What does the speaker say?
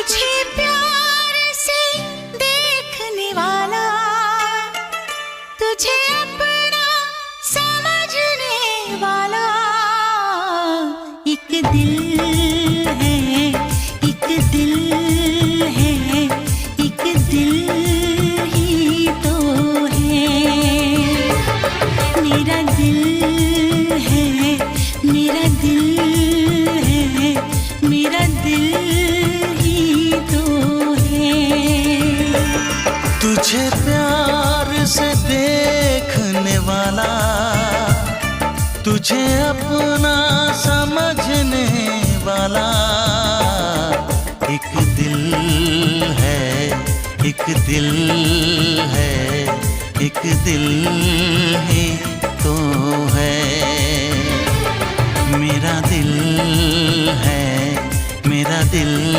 तुझे प्यार से देखने वाला, तुझे अपना समझने वाला एक दिल है, एक दिल है, एक दिल ही तो है। मेरा दिल है, मेरा दिल है, मेरा दिल ही तो है। तुझे प्यार से देखने वाला, तुझे अपना समझने वाला एक दिल है, एक दिल है, एक दिल ही तो है। मेरा दिल है, मेरा दिल